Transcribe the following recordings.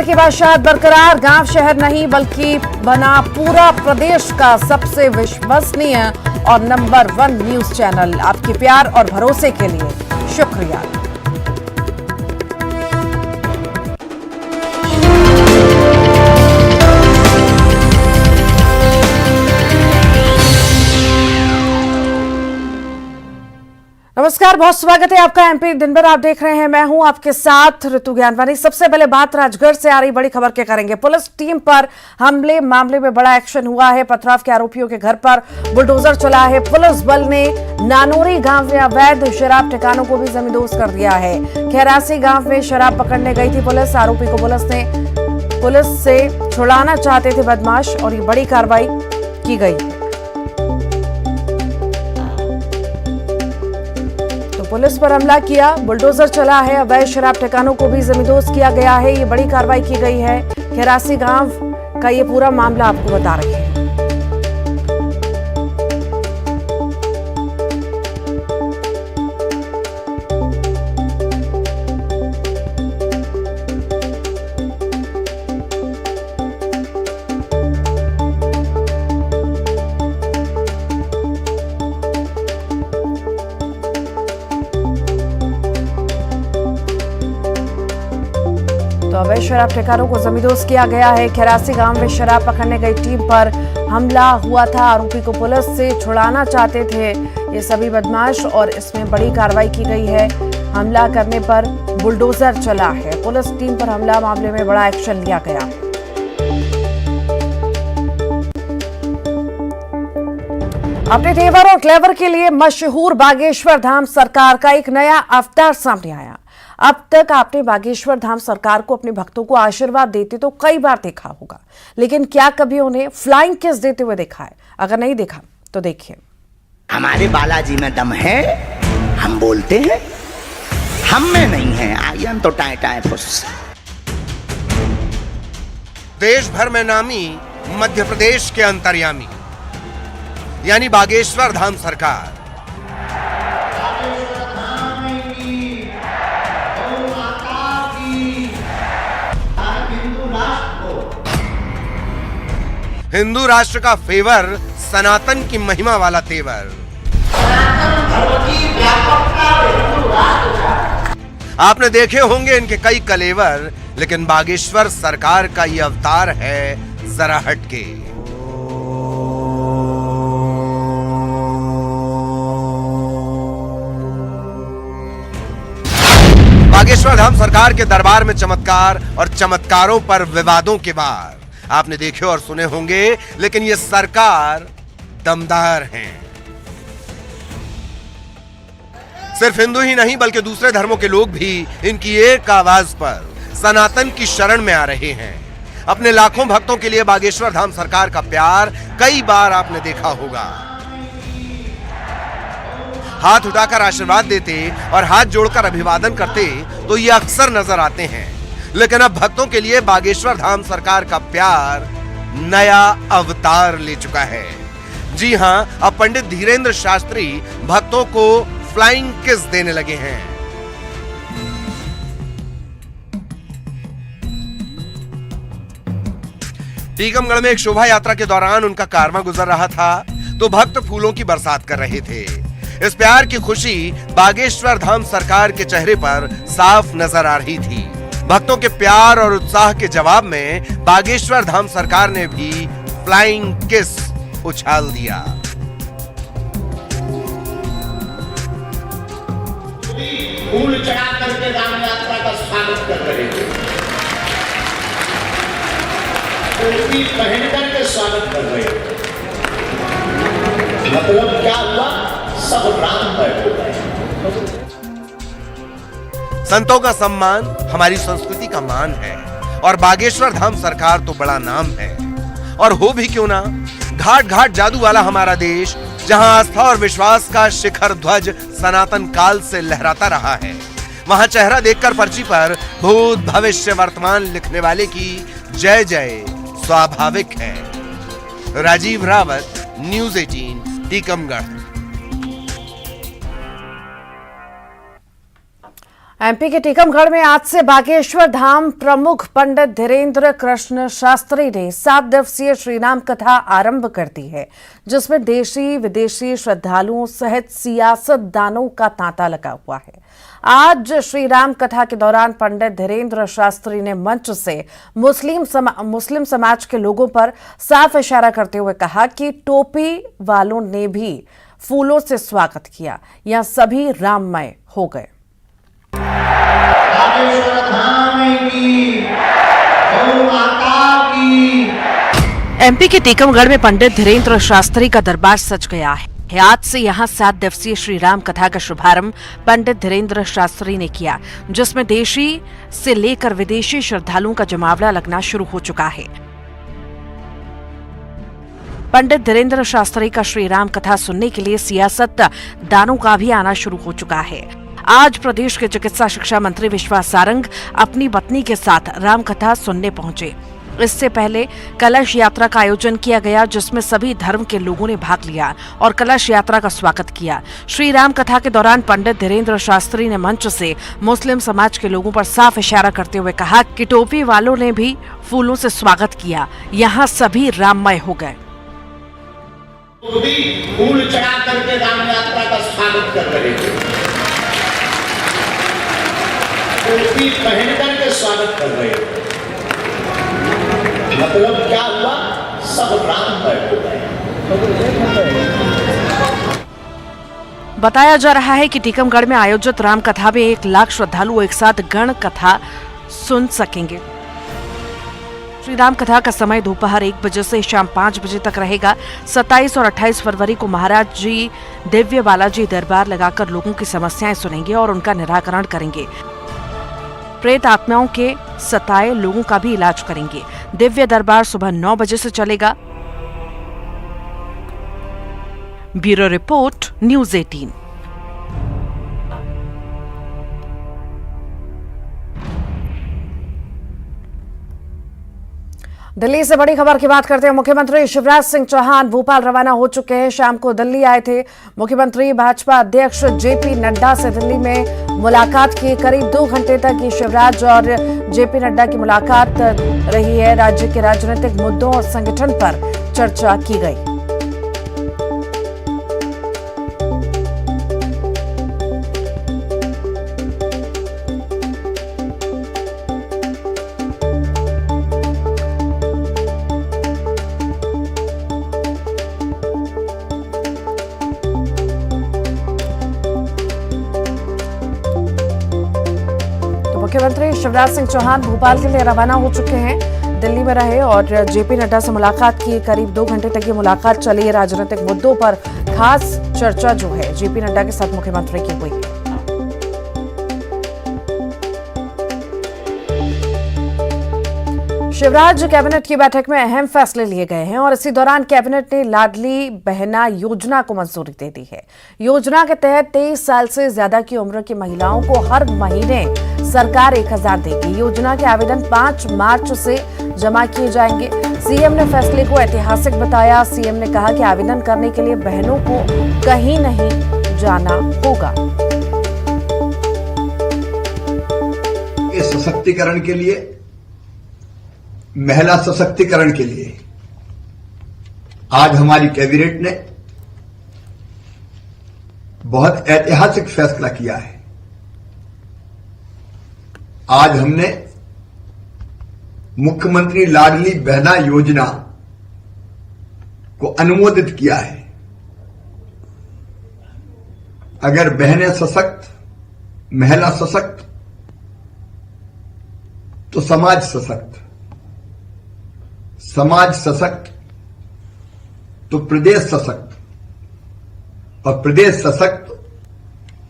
सरकार की बादशाहत बरकरार, गांव शहर नहीं बल्कि बना पूरा प्रदेश का सबसे विश्वसनीय और नंबर 1 न्यूज चैनल। आपके प्यार और भरोसे के लिए शुक्रिया। नमस्कार, बहुत स्वागत है आपका एमपी दिन भर। आप देख रहे हैं, मैं हूं आपके साथ ऋतु ज्ञानवानी। सबसे पहले बात राजगढ़ से आ रही बड़ी खबर के करेंगे। पुलिस टीम पर हमले मामले में बड़ा एक्शन हुआ है। पथराव के आरोपियों के घर पर बुलडोजर चला है। पुलिस बल ने नानोरी गांव में अवैध शराब ठिकानों को भी जमींदोज कर दिया है। खैरासी गांव में शराब पकड़ने गई थी पुलिस। आरोपी को पुलिस से छुड़ाना चाहते थे बदमाश और ये बड़ी कार्रवाई की गई। पुलिस पर हमला किया, बुलडोजर चला है, अवैध शराब ठिकानों को भी जमींदोज किया गया है। ये बड़ी कार्रवाई की गई है। खैरासी गांव का ये पूरा मामला आपको बता रहे हैं। तो अवैध शराब ठिकानों को जमींदोज किया गया है। खैरासी गांव में शराब पकड़ने गई टीम पर हमला हुआ था। आरोपी को पुलिस से छुड़ाना चाहते थे ये सभी बदमाश और इसमें बड़ी कार्रवाई की गई है। हमला करने पर बुलडोजर चला है। पुलिस टीम पर हमला मामले में बड़ा एक्शन लिया गया है। अपने तेवर और क्लेवर के लिए मशहूर बागेश्वर धाम सरकार का एक नया अवतार सामने आया। अब तक आपने बागेश्वर धाम सरकार को अपने भक्तों को आशीर्वाद देते तो कई बार देखा होगा, लेकिन क्या कभी उन्हें फ्लाइंग किस देते हुए देखा है? अगर नहीं देखा तो देखिए। हमारे बालाजी में दम है, हम बोलते हैं, हम में नहीं है। आयन तो टाए टाए फुस। देश भर में नामी मध्य प्रदेश के अंतर्यामी यानी बागेश्वर धाम सरकार हिंदू राष्ट्र का फेवर, सनातन की महिमा वाला तेवर। आपने देखे होंगे इनके कई कलेवर, लेकिन बागेश्वर सरकार का ये अवतार है जरा हटके। बागेश्वर धाम सरकार के दरबार में चमत्कार और चमत्कारों पर विवादों के वार आपने देखे और सुने होंगे, लेकिन ये सरकार दमदार हैं। सिर्फ हिंदू ही नहीं बल्कि दूसरे धर्मों के लोग भी इनकी एक आवाज पर सनातन की शरण में आ रहे हैं। अपने लाखों भक्तों के लिए बागेश्वर धाम सरकार का प्यार कई बार आपने देखा होगा। हाथ उठाकर आशीर्वाद देते और हाथ जोड़कर अभिवादन करते तो ये अक्सर नजर आते हैं, लेकिन अब भक्तों के लिए बागेश्वर धाम सरकार का प्यार नया अवतार ले चुका है। जी हां, अब पंडित धीरेन्द्र शास्त्री भक्तों को फ्लाइंग किस देने लगे हैं। टीकमगढ़ में एक शोभा यात्रा के दौरान उनका कारवां गुजर रहा था तो भक्त फूलों की बरसात कर रहे थे। इस प्यार की खुशी बागेश्वर धाम सरकार के चेहरे पर साफ नजर आ रही थी। भक्तों के प्यार और उत्साह के जवाब में बागेश्वर धाम सरकार ने भी फ्लाइंग किस उछाल दिया। फूल चढ़ा करके राम यात्रा का स्वागत कर रहे थे, टोपी पहन करके स्वागत कर रहे थे। मतलब क्या हुआ? सब राममय हो गए। संतों का सम्मान हमारी संस्कृति का मान है और बागेश्वर धाम सरकार तो बड़ा नाम है। और हो भी क्यों ना, घाट घाट जादू वाला हमारा देश, जहां आस्था और विश्वास का शिखर ध्वज सनातन काल से लहराता रहा है, वहां चेहरा देखकर पर्ची पर भूत भविष्य वर्तमान लिखने वाले की जय जय स्वाभाविक है। राजीव रावत, न्यूज़ 18, टीकमगढ़। एमपी के टीकमगढ़ में आज से बागेश्वर धाम प्रमुख पंडित धीरेन्द्र कृष्ण शास्त्री ने 7 दिवसीय श्रीराम कथा आरंभ कर दी है, जिसमें देशी विदेशी श्रद्धालुओं सहित सियासतदानों का तांता लगा हुआ है। आज श्रीराम कथा के दौरान पंडित धीरेन्द्र शास्त्री ने मंच से मुस्लिम समाज के लोगों पर साफ इशारा करते हुए कहा कि टोपी वालों ने भी फूलों से स्वागत किया, यह सभी राममय हो गए। एमपी के टीकमगढ़ में पंडित धीरेन्द्र शास्त्री का दरबार सज गया है। आज से यहां 7 दिवसीय श्री राम कथा का शुभारंभ पंडित धीरेन्द्र शास्त्री ने किया, जिसमें देशी से लेकर विदेशी श्रद्धालुओं का जमावड़ा लगना शुरू हो चुका है। पंडित धीरेन्द्र शास्त्री का श्री राम कथा सुनने के लिए सियासतदानों का भी आना शुरू हो चुका है। आज प्रदेश के चिकित्सा शिक्षा मंत्री विश्वास सारंग अपनी पत्नी के साथ राम कथा सुनने पहुंचे। इससे पहले कलश यात्रा का आयोजन किया गया, जिसमें सभी धर्म के लोगों ने भाग लिया और कलश यात्रा का स्वागत किया। श्री राम कथा के दौरान पंडित धीरेन्द्र शास्त्री ने मंच से मुस्लिम समाज के लोगों पर साफ इशारा करते हुए कहा कि टोपी वालों ने भी फूलों से स्वागत किया, यहाँ सभी राममय हो गए। फूल चढ़ा करके राम यात्रा का स्वागत कर रहे थे, टोपी पहन करके स्वागत कर रहे थे। मतलब क्या हुआ? सब राममय हो गए। बताया जा रहा है कि टीकमगढ़ में आयोजित राम कथा में 1 लाख श्रद्धालु एक साथ गण कथा सुन सकेंगे। श्री राम कथा का समय दोपहर 1 बजे से शाम 5 बजे तक रहेगा। 27 और 28 फरवरी को महाराज जी दिव्य बालाजी दरबार लगाकर लोगों की समस्याएं सुनेंगे और उनका निराकरण करेंगे। प्रेत आत्माओं के सताए लोगों का भी इलाज करेंगे। दिव्य दरबार सुबह 9 बजे से चलेगा। Bureau report, news 18। दिल्ली से बड़ी खबर की बात करते हैं। मुख्यमंत्री शिवराज सिंह चौहान भोपाल रवाना हो चुके हैं। शाम को दिल्ली आए थे। मुख्यमंत्री भाजपा अध्यक्ष जेपी नड्डा से दिल्ली में मुलाकात की। करीब 2 घंटे तक ये शिवराज और जेपी नड्डा की मुलाकात रही है। राज्य के राजनीतिक मुद्दों और संगठन पर चर्चा की गई। मुख्यमंत्री शिवराज सिंह चौहान भोपाल के लिए रवाना हो चुके हैं। दिल्ली में रहे और जेपी नड्डा से मुलाकात की। करीब 2 घंटे तक ये मुलाकात चली। राजनीतिक मुद्दों पर खास चर्चा जो है जेपी नड्डा के साथ मुख्यमंत्री की हुई। शिवराज कैबिनेट की बैठक में अहम फैसले लिए गए हैं और इसी दौरान कैबिनेट ने लाडली बहना योजना को मंजूरी दे दी है। योजना के तहत 23 साल से ज्यादा की उम्र की महिलाओं को हर महीने सरकार 1000 देगी। योजना के आवेदन 5 मार्च से जमा किए जाएंगे। सीएम ने फैसले को ऐतिहासिक बताया। सीएम ने कहा कि आवेदन करने के लिए बहनों को कहीं नहीं जाना होगा। सशक्तिकरण के लिए, महिला सशक्तिकरण के लिए आज हमारी कैबिनेट ने बहुत ऐतिहासिक फैसला किया है। आज हमने मुख्यमंत्री लाडली बहना योजना को अनुमोदित किया है। अगर बहनें सशक्त, महिला सशक्त तो समाज सशक्त, समाज सशक्त तो प्रदेश सशक्त, और प्रदेश सशक्त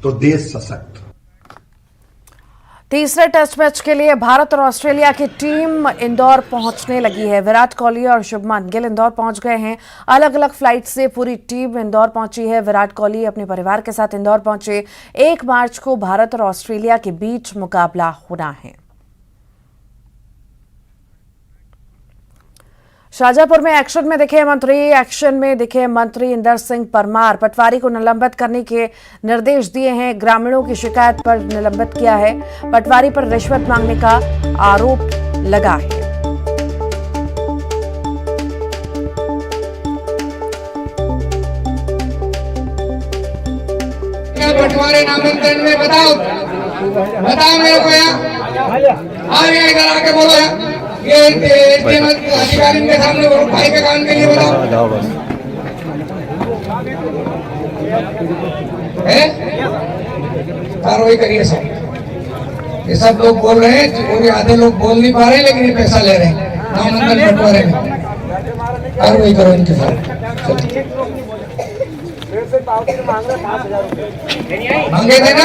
तो देश सशक्त। तीसरे टेस्ट मैच के लिए भारत और ऑस्ट्रेलिया की टीम इंदौर पहुंचने लगी है। विराट कोहली और शुभमन गिल इंदौर पहुंच गए हैं। अलग अलग फ्लाइट से पूरी टीम इंदौर पहुंची है। विराट कोहली अपने परिवार के साथ इंदौर पहुंचे। 1 मार्च को भारत और ऑस्ट्रेलिया के बीच मुकाबला होना है। शाजापुर में एक्शन में दिखे मंत्री इंदर सिंह परमार। पटवारी को निलंबित करने के निर्देश दिए हैं। ग्रामीणों की शिकायत पर निलंबित किया है। पटवारी पर रिश्वत मांगने का आरोप लगा है। पटवारी नामांकन में बताओ मेरे को यहाँ इधर आके बोलो ये अधिकारी के सामने भाई के काम के लिए बताओ कार्रवाई करिए सब। ये सब लोग बोल रहे हैं और आधे लोग बोल नहीं पा रहे लेकिन ये पैसा ले रहे हैं नामांकन बंटवारे में। कार्रवाई करो इनके साथ। मांगे थे ना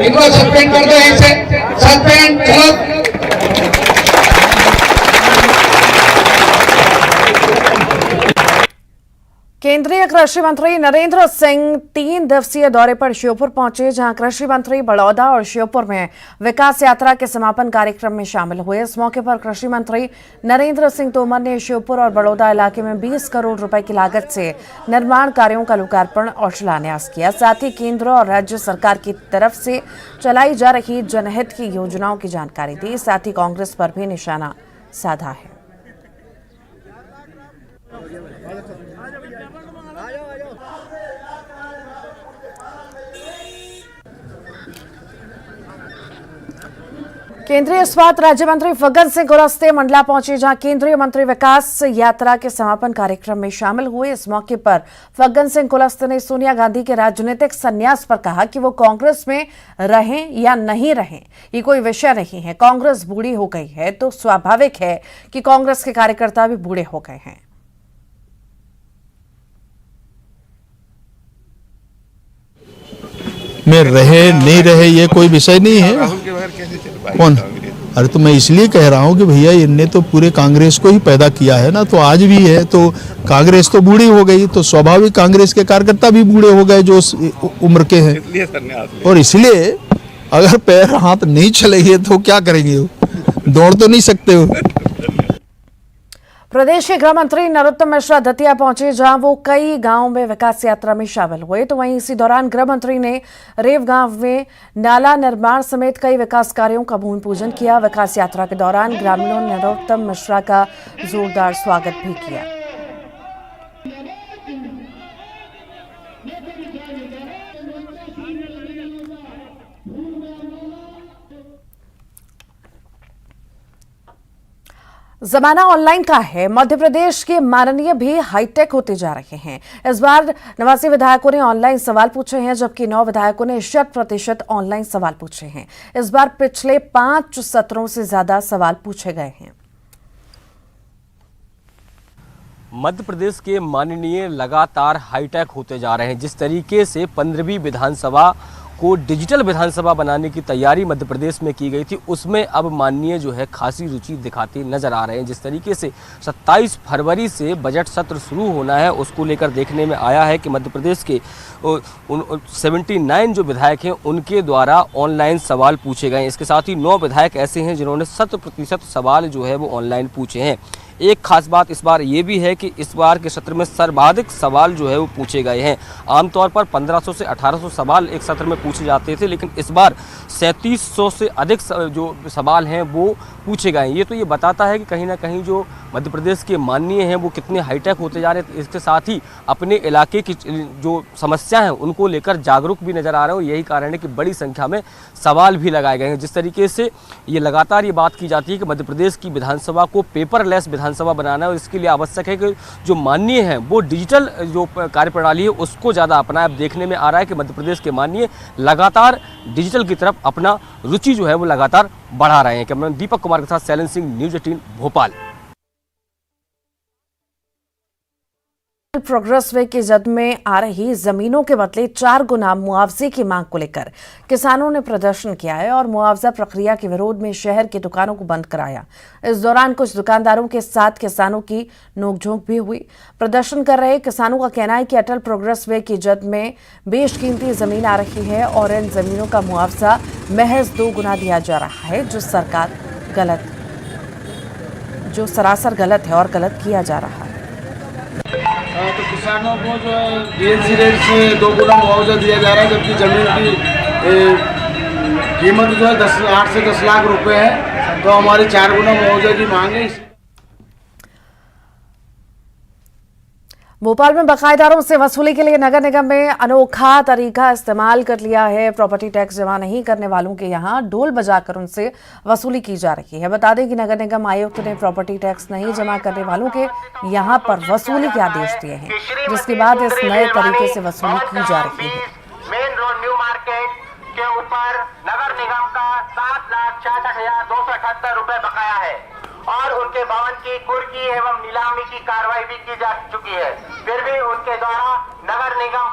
इनको सस्पेंड कर दो यहीं से। सस्पेंड चलो। केंद्रीय कृषि मंत्री नरेंद्र सिंह 3 दिवसीय दौरे पर श्योपुर पहुंचे, जहां कृषि मंत्री बड़ौदा और श्योपुर में विकास यात्रा के समापन कार्यक्रम में शामिल हुए। इस मौके पर कृषि मंत्री नरेंद्र सिंह तोमर ने श्योपुर और बड़ौदा इलाके में 20 करोड़ रुपए की लागत से निर्माण कार्यों का लोकार्पण और शिलान्यास किया। साथ ही केंद्र और राज्य सरकार की तरफ से चलाई जा रही जनहित की योजनाओं की जानकारी दी। साथ ही कांग्रेस पर भी निशाना साधा है। केंद्रीय इस्पात राज्य मंत्री फग्गन सिंह कुलस्ते मंडला पहुंचे, जहां केंद्रीय मंत्री विकास यात्रा के समापन कार्यक्रम में शामिल हुए। इस मौके पर फग्गन सिंह कुलस्ते ने सोनिया गांधी के राजनीतिक संन्यास पर कहा कि वो कांग्रेस में रहें या नहीं रहें ये कोई विषय नहीं है। कांग्रेस बूढ़ी हो गई है तो स्वाभाविक है कि कांग्रेस के कार्यकर्ता भी बूढ़े हो गए हैं। में रहे नहीं रहे ये कोई विषय नहीं है। कौन? अरे तो मैं इसलिए कह रहा हूँ कि भैया इनने तो पूरे कांग्रेस को ही पैदा किया है ना, तो आज भी है तो कांग्रेस तो बूढ़ी हो गई तो स्वाभाविक कांग्रेस के कार्यकर्ता भी बूढ़े हो गए जो उम्र के हैं। और इसलिए अगर पैर हाथ नहीं चलेंगे तो क्या करेंगे, दौड़ तो नहीं सकते हो। प्रदेश के गृह मंत्री नरोत्तम मिश्रा दतिया पहुंचे, जहां वो कई गांवों में विकास यात्रा में शामिल हुए। तो वहीं इसी दौरान गृह मंत्री ने रेव गांव में नाला निर्माण समेत कई विकास कार्यों का भूमि पूजन किया। विकास यात्रा के दौरान ग्रामीणों ने नरोत्तम मिश्रा का जोरदार स्वागत भी किया। जमाना ऑनलाइन का है। मध्य प्रदेश के माननीय भी हाईटेक होते जा रहे हैं। इस बार 89 विधायकों ने ऑनलाइन सवाल पूछे हैं, जबकि 9 विधायकों ने 100% ऑनलाइन सवाल पूछे हैं। इस बार पिछले 5 सत्रों से ज्यादा सवाल पूछे गए हैं। मध्य प्रदेश के माननीय लगातार हाईटेक होते जा रहे हैं। जिस तरीके से 15वीं विधानसभा को डिजिटल विधानसभा बनाने की तैयारी मध्य प्रदेश में की गई थी, उसमें अब माननीय जो है खासी रुचि दिखाते नजर आ रहे हैं। जिस तरीके से 27 फरवरी से बजट सत्र शुरू होना है, उसको लेकर देखने में आया है कि मध्य प्रदेश के 79 जो विधायक हैं उनके द्वारा ऑनलाइन सवाल पूछे गए। इसके साथ ही 9 विधायक ऐसे हैं जिन्होंने 100% सवाल जो है वो ऑनलाइन पूछे हैं। एक खास बात इस बार ये भी है कि इस बार के सत्र में सर्वाधिक सवाल जो है वो पूछे गए हैं। आमतौर पर 1500 से 1800 सवाल एक सत्र में पूछे जाते थे, लेकिन इस बार 3700 से अधिक जो सवाल हैं वो पूछे गए हैं। ये तो ये बताता है कि कहीं ना कहीं जो मध्य प्रदेश के माननीय हैं वो कितने हाईटेक होते जा रहे हैं। इसके साथ ही अपने इलाके की जो समस्या हैं उनको लेकर जागरूक भी नजर आ रहे हैं, और यही कारण है कि बड़ी संख्या में सवाल भी लगाए गए हैं। जिस तरीके से ये लगातार ये बात की जाती है कि मध्य प्रदेश की विधानसभा को पेपरलेस विधानसभा बनाना है, और इसके लिए आवश्यक है कि जो माननीय हैं वो डिजिटल जो कार्यप्रणाली है उसको ज़्यादा अपनाएं। अब देखने में आ रहा है कि मध्य प्रदेश के माननीय लगातार डिजिटल की तरफ अपना रुचि जो है वो लगातार बढ़ा रहे हैं। कैमरामैन दीपक कुमार के साथ Shailendra Singh, news 18 Bhopal. Progress way की जद में आ रही जमीनों के बदले 4 गुना मुआवजे की मांग को लेकर किसानों ने प्रदर्शन किया है और मुआवजा प्रक्रिया के विरोध में शहर की दुकानों को बंद कराया। इस दौरान कुछ दुकानदारों के साथ किसानों की नोकझोंक भी हुई। प्रदर्शन कर रहे किसानों का कहना है कि अटल प्रोग्रेस वे की जद में बेशकीमती जमीन आ रही है और इन जमीनों का मुआवजा महज 2 गुना दिया जा रहा है, जो सरकार गलत जो सरासर गलत है और गलत किया जा रहा है। तो किसानों को जो है डीएलसी रेट से 2 गुना मुआवजा दिया जा रहा है, जबकि जमीन की कीमत जो है 8 से 10 लाख रुपए है, तो हमारी 4 गुना मुआवजा की मांग है। भोपाल में बकायेदारों से वसूली के लिए नगर निगम में अनोखा तरीका इस्तेमाल कर लिया है। प्रॉपर्टी टैक्स जमा नहीं करने वालों के यहां ढोल बजाकर उनसे वसूली की जा रही है। बता दें कि नगर निगम आयुक्त ने प्रॉपर्टी टैक्स नहीं जमा करने वालों के यहां पर वसूली के आदेश दिए हैं, जिसके बाद इस नए तरीके से वसूली की जा रही है। मेन रोड न्यू मार्केट के ऊपर नगर निगम का 7,66,278 रुपए बकाया है और उनके भवन की कुर्की एवं नीलामी की कार्रवाई भी की जा चुकी है, फिर भी उनके द्वारा नगर निगम।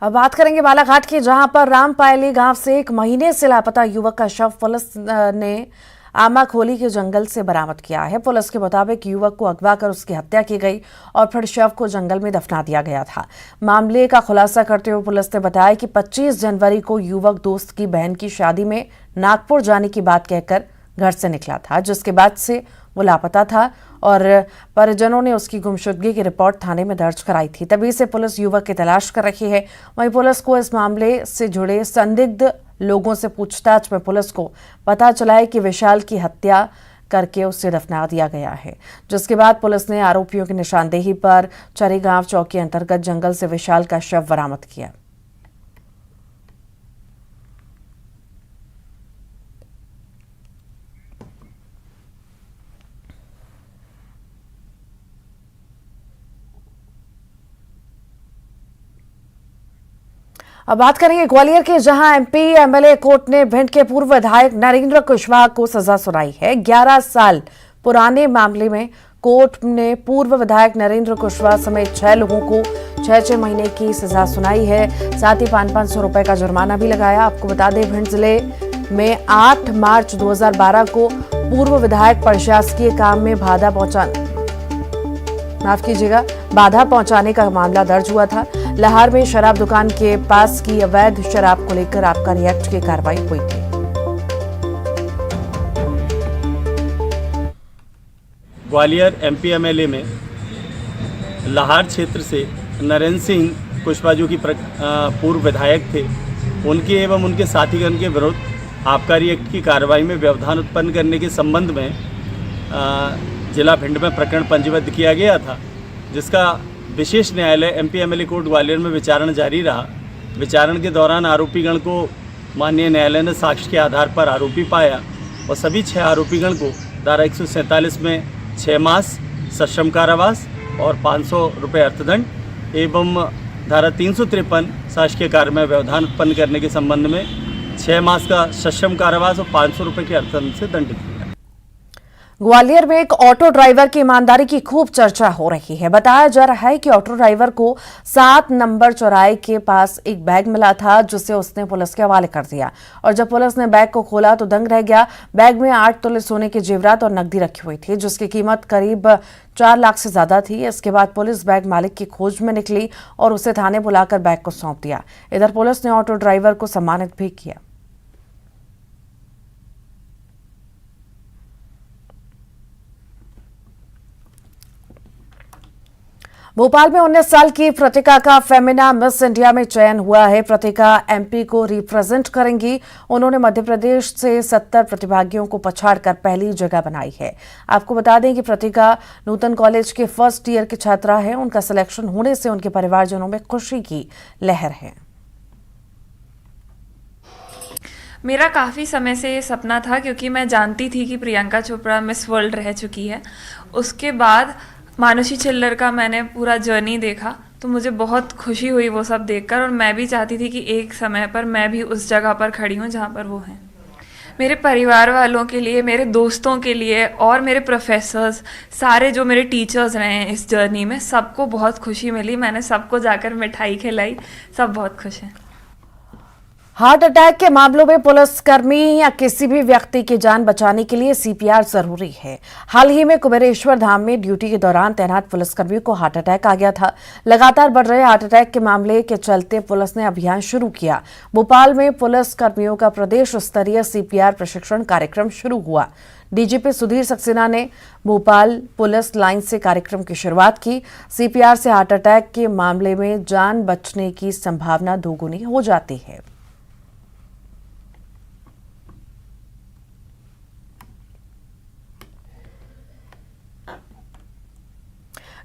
अब बात करेंगे बालाघाट की, जहां पर रामपायली गांव से 1 महीने से लापता युवक का शव पुलिस ने आमाखोली के जंगल से बरामद किया है। पुलिस के मुताबिक युवक को अगवा कर उसकी हत्या की गई और फिर शव को जंगल में दफना दिया गया था। मामले का खुलासा करते हुए पुलिस ने बताया कि 25 जनवरी को युवक दोस्त की बहन की शादी में नागपुर जाने की बात कहकर घर से निकला था, जिसके बाद से वो लापता था और परिजनों ने उसकी गुमशुदगी की रिपोर्ट थाने में दर्ज कराई थी। तभी से पुलिस युवक की तलाश कर रही है। वहीं पुलिस को इस मामले से जुड़े संदिग्ध लोगों से पूछताछ में पुलिस को पता चला है कि विशाल की हत्या करके उसे दफना दिया गया है, जिसके बाद पुलिस ने आरोपियों की निशानदेही पर चरीगांव चौकी अंतर्गत जंगल से विशाल का शव बरामद किया। अब बात करेंगे ग्वालियर के, जहां एमपी एमएलए कोर्ट ने भिंड के पूर्व विधायक नरेंद्र कुशवाहा को सजा सुनाई है। 11 साल पुराने मामले में कोर्ट ने पूर्व विधायक नरेंद्र कुशवाहा समेत 6 लोगों को 6-6 महीने की सजा सुनाई है। साथ ही 500 रुपए का जुर्माना भी लगाया। आपको बता दें, भिंड जिले में 8 मार्च 2012 को पूर्व विधायक प्रशासकीय काम में बाधा पहुंचाने का मामला दर्ज हुआ था। लाहौर में शराब दुकान के पास की अवैध शराब को लेकर आबकारी एक्ट की कार्रवाई हुई थी। ग्वालियर एमपी एमएलए में लाहौर क्षेत्र से नरेंद्र सिंह कुशवाहा जो की पूर्व विधायक थे, उनके एवं उनके साथीगण के विरुद्ध आबकारी एक्ट की कार्रवाई में व्यवधान उत्पन्न करने के संबंध में जिला भिंड में प्रकरण पंजीबद्ध किया गया था, जिसका विशेष न्यायालय एमपी एमएलए कोर्ट ग्वालियर में विचारण जारी रहा। विचारण के दौरान आरोपीगण को माननीय न्यायालय ने साक्ष्य के आधार पर आरोपी पाया और सभी 6 आरोपीगण को धारा 147 में 6 मास सश्रम कारावास और 500 रुपये अर्थदंड एवं धारा 353 शासकीय कार्य में व्यवधान उत्पन्न करने के संबंध में 6 मास का सश्रम कारावास और 500 रुपये के अर्थदंड से दंडित किया। ग्वालियर में एक ऑटो ड्राइवर की ईमानदारी की खूब चर्चा हो रही है। बताया जा रहा है कि ऑटो ड्राइवर को 7 नंबर चौराहे के पास एक बैग मिला था, जिसे उसने पुलिस के हवाले कर दिया और जब पुलिस ने बैग को खोला तो दंग रह गया। बैग में 8 तोले सोने के जेवरात और नकदी रखी हुई थी, जिसकी कीमत करीब 4 लाख से ज्यादा थी। इसके बाद पुलिस बैग मालिक की खोज में निकली और उसे थाने बुलाकर बैग को सौंप दिया। इधर पुलिस ने ऑटो ड्राइवर को सम्मानित भी किया। भोपाल में 19 साल की प्रतिका का फेमिना मिस इंडिया में चयन हुआ है। प्रतिका एमपी को रिप्रेजेंट करेंगी। उन्होंने मध्य प्रदेश से 70 प्रतिभागियों को पछाड़कर पहली जगह बनाई है। आपको बता दें कि प्रतिका नूतन कॉलेज के फर्स्ट ईयर की छात्रा है। उनका सिलेक्शन होने से उनके परिवारजनों में खुशी की लहर है। मेरा काफ़ी समय से ये सपना था, क्योंकि मैं जानती थी कि प्रियंका चोपड़ा मिस वर्ल्ड रह चुकी है। उसके बाद मानुषी छिल्लर का मैंने पूरा जर्नी देखा, तो मुझे बहुत खुशी हुई वो सब देखकर, और मैं भी चाहती थी कि एक समय पर मैं भी उस जगह पर खड़ी हूँ जहाँ पर वो हैं। मेरे परिवार वालों के लिए, मेरे दोस्तों के लिए और मेरे प्रोफेसर्स, सारे जो मेरे टीचर्स रहे हैं इस जर्नी में, सबको बहुत खुशी मिली। मैंने सबको जाकर मिठाई खिलाई, सब बहुत खुश हैं। हार्ट अटैक के मामलों में पुलिसकर्मी या किसी भी व्यक्ति की जान बचाने के लिए सीपीआर जरूरी है। हाल ही में कुबेरेश्वर धाम में ड्यूटी के दौरान तैनात पुलिसकर्मियों को हार्ट अटैक आ गया था। लगातार बढ़ रहे हार्ट अटैक के मामले के चलते पुलिस ने अभियान शुरू किया। भोपाल में पुलिसकर्मियों का प्रदेश स्तरीय सीपीआर प्रशिक्षण कार्यक्रम शुरू हुआ। डीजीपी सुधीर सक्सेना ने भोपाल पुलिस लाइन से कार्यक्रम की शुरुआत की। सीपीआर से हार्ट अटैक के मामले में जान बचने की संभावना दोगुनी हो जाती है।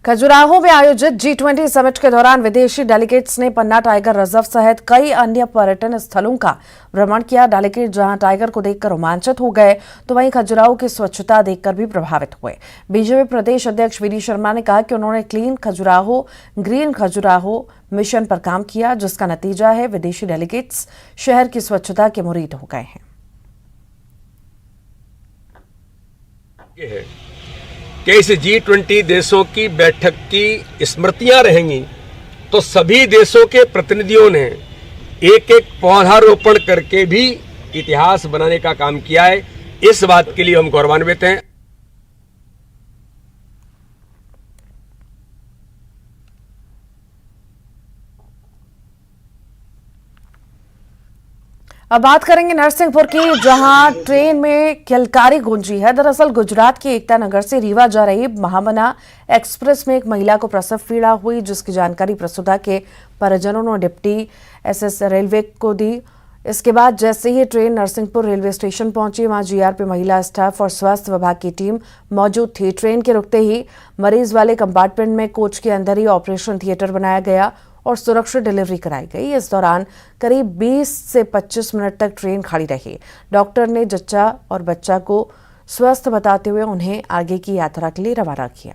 खजुराहो में आयोजित G20 समिट के दौरान विदेशी डेलीगेट्स ने पन्ना टाइगर रिजर्व सहित कई अन्य पर्यटन स्थलों का भ्रमण किया। डेलीगेट जहां टाइगर को देखकर रोमांचित हो गए तो वहीं खजुराहो की स्वच्छता देखकर भी प्रभावित हुए। बीजेपी प्रदेश अध्यक्ष वीडी शर्मा ने कहा कि उन्होंने clean Khajuraho green Khajuraho mission पर काम किया, जिसका नतीजा है विदेशी डेलीगेट्स शहर की स्वच्छता के मुरीद हो गए हैं। कि इस G20 देशों की बैठक की स्मृतियां रहेंगी, तो सभी देशों के प्रतिनिधियों ने एक एक पौधारोपण करके भी इतिहास बनाने का काम किया है। इस बात के लिए हम गौरवान्वित हैं। अब बात करेंगे नरसिंहपुर की, जहां ट्रेन में किलकारी गूंजी है। दरअसल गुजरात के एकता नगर से रीवा जा रही महामना एक्सप्रेस में एक महिला को प्रसव पीड़ा हुई, जिसकी जानकारी प्रसूता के परिजनों ने डिप्टी एसएस रेलवे को दी। इसके बाद जैसे ही ट्रेन नरसिंहपुर रेलवे स्टेशन पहुंची, वहां जीआरपी महिला स्टाफ और स्वास्थ्य विभाग की टीम मौजूद थी। ट्रेन के रुकते ही मरीज वाले कंपार्टमेंट में कोच के अंदर ही ऑपरेशन थिएटर बनाया गया और सुरक्षित डिलीवरी कराई गई। इस दौरान करीब 20 से 25 मिनट तक ट्रेन खड़ी रही। डॉक्टर ने जच्चा और बच्चा को स्वस्थ बताते हुए उन्हें आगे की यात्रा के लिए रवाना किया।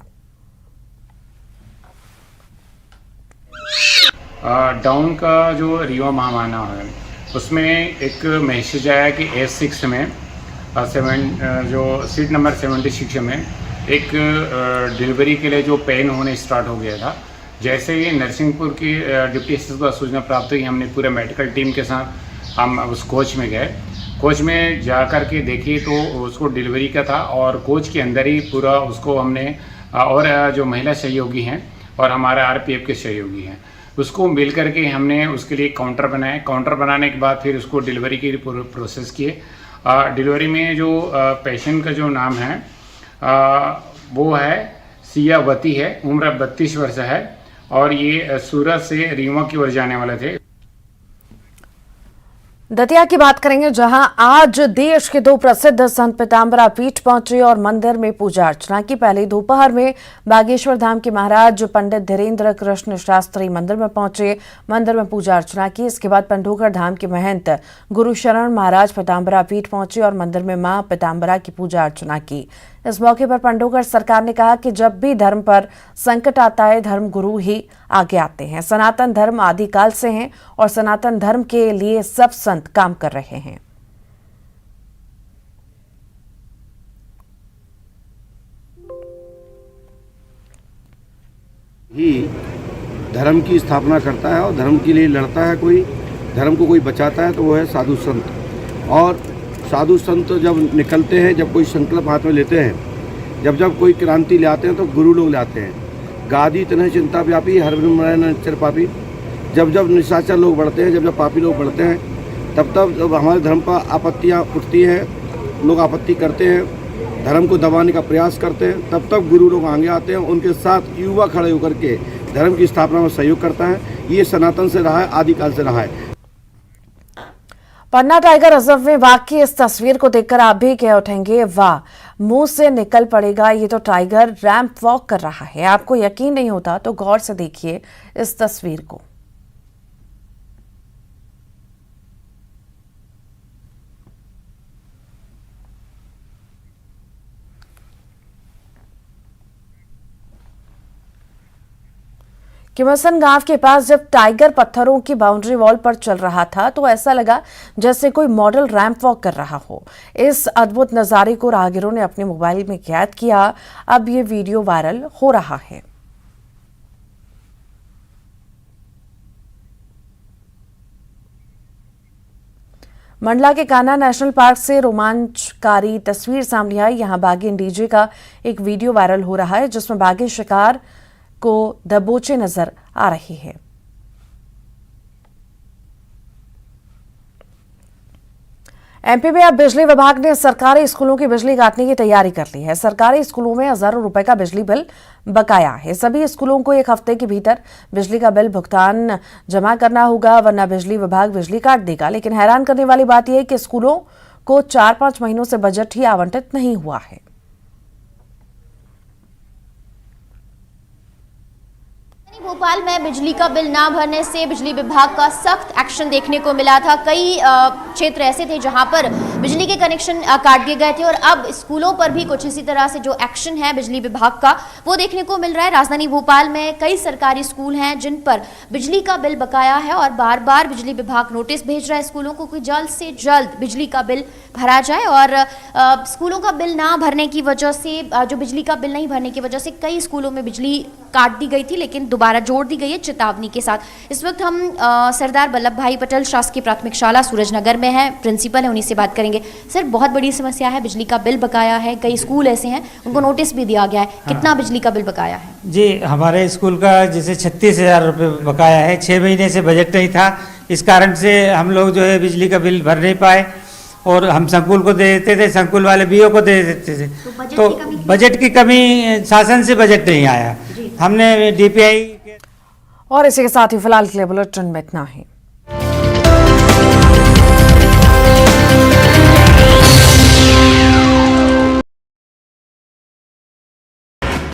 डाउन का जो रीवा महामाना है, उसमें एक मैसेज आया कि S6 में जो सीट नंबर 76 में एक डिलीवरी के लिए जो पेन होने स्टार्ट हो गया था। जैसे ही नरसिंहपुर की डिप्टी एसएस को सूचना प्राप्त हुई, हमने पूरे मेडिकल टीम के साथ हम उस कोच में गए। कोच में जा कर के देखी तो उसको डिलीवरी का था और कोच के अंदर ही पूरा उसको हमने और जो महिला सहयोगी हैं और हमारे आरपीएफ के सहयोगी हैं, उसको मिल करके हमने उसके लिए काउंटर बनाए। काउंटर बनाने के बाद फिर उसको डिलीवरी की प्रोसेस किए। डिलीवरी में जो पेशेंट का जो नाम है वो है सियावती है, उम्र 32 वर्ष है और ये सूरत से रीवा की ओर जाने वाले थे। दतिया की बात करेंगे, जहां आज देश के दो प्रसिद्ध संत पीताम्बरा पीठ पहुंचे और मंदिर में पूजा अर्चना की। पहले दोपहर में बागेश्वर धाम के महाराज पंडित धीरेन्द्र कृष्ण शास्त्री मंदिर में पहुंचे, मंदिर में पूजा अर्चना की। इसके बाद पंडोगर धाम के महंत गुरुशरण महाराज पीताम्बरा पीठ पहुंचे और मंदिर में मां पीताम्बरा की पूजा अर्चना की। इस मौके पर पंडोगर सरकार ने कहा कि जब भी धर्म पर संकट आता है, धर्म गुरु ही आगे आते हैं। सनातन धर्म आदिकाल से हैं और सनातन धर्म के लिए सब संत काम कर रहे हैं। ही धर्म की स्थापना करता है और धर्म के लिए लड़ता है। कोई धर्म को कोई बचाता है तो वो है साधु संत। और साधु संत जब निकलते हैं, जब कोई संकल्प हाथ में लेते हैं, जब कोई क्रांति ले आते हैं तो गुरु लोग लाते हैं। गादी तनह चिंता व्यापी हर निश्चर पापी। जब निशाचर लोग बढ़ते हैं, जब पापी लोग बढ़ते हैं, तब जब हमारे धर्म पर आपत्तियाँ उठती हैं, लोग आपत्ति करते हैं, धर्म को दबाने का प्रयास करते हैं, तब गुरु लोग आगे आते हैं। उनके साथ युवा खड़े होकर के धर्म की स्थापना में सहयोग करता है। ये सनातन से रहा है, आदिकाल से रहा है। पन्ना टाइगर रिजर्व में वाघ की इस तस्वीर को देखकर आप भी कह उठेंगे, वाह, मुंह से निकल पड़ेगा, ये तो टाइगर रैंप वॉक कर रहा है। आपको यकीन नहीं होता तो गौर से देखिए इस तस्वीर को। किमसन गांव के पास जब टाइगर पत्थरों की बाउंड्री वॉल पर चल रहा था तो ऐसा लगा जैसे कोई मॉडल रैंप वॉक कर रहा हो। इस अद्भुत नजारे को राहगीरों ने अपने मोबाइल में कैद किया। अब ये वीडियो वायरल हो रहा है। मंडला के कान्हा नेशनल पार्क से रोमांचकारी तस्वीर सामने आई। यहां बाघिन डीजे का एक वीडियो वायरल हो रहा है जिसमें बाघिन शिकार को दबोचे नजर आ रही है। एमपी में अब बिजली विभाग ने सरकारी स्कूलों की बिजली काटने की तैयारी कर ली है। सरकारी स्कूलों में हजारों रुपए का बिजली बिल बकाया है। सभी स्कूलों को एक हफ्ते के भीतर बिजली का बिल भुगतान जमा करना होगा, वरना बिजली विभाग बिजली काट देगा। लेकिन हैरान करने वाली बात यह है कि स्कूलों को 4-5 महीनों से बजट ही आवंटित नहीं हुआ है। भोपाल में बिजली का बिल ना भरने से बिजली विभाग का सख्त एक्शन देखने को मिला था। कई क्षेत्र ऐसे थे जहां पर बिजली के कनेक्शन काट दिए गए थे और अब स्कूलों पर भी कुछ इसी तरह से जो एक्शन है बिजली विभाग का वो देखने को मिल रहा है। राजधानी भोपाल में कई सरकारी स्कूल हैं जिन पर बिजली का बिल बकाया है और बार बार बिजली विभाग नोटिस भेज रहा है स्कूलों को कि जल्द से जल्द बिजली का बिल भरा जाए। और स्कूलों का बिल ना भरने की वजह से, जो बिजली का बिल नहीं भरने की वजह से कई स्कूलों में बिजली काट दी गई थी, लेकिन दोबारा जोड़ दी गई है चेतावनी के साथ। इस वक्त हम सरदार वल्लभ भाई पटेल शासकीय प्राथमिक शाला सूरजनगर में हैं, प्रिंसिपल हैं, उन्हीं से बात करेंगे। सर, बहुत बड़ी समस्या है, बिजली का बिल बकाया है, कई स्कूल ऐसे हैं उनको नोटिस भी दिया गया है। कितना बिजली का बिल बकाया है? जी, हमारे स्कूल का जैसे 36,000 रुपये बकाया है। 6 महीने से बजट नहीं था, इस कारण से हम लोग जो है बिजली का बिल भर नहीं पाए और हम संकुल को दे देते थे, संकुल वाले बीओ को दे देते थे। तो बजट की कमी, शासन से बजट नहीं आया। हमने डीपीआई और इसी के साथ ही फिलहाल के लिए बुलेटिन में इतना ही।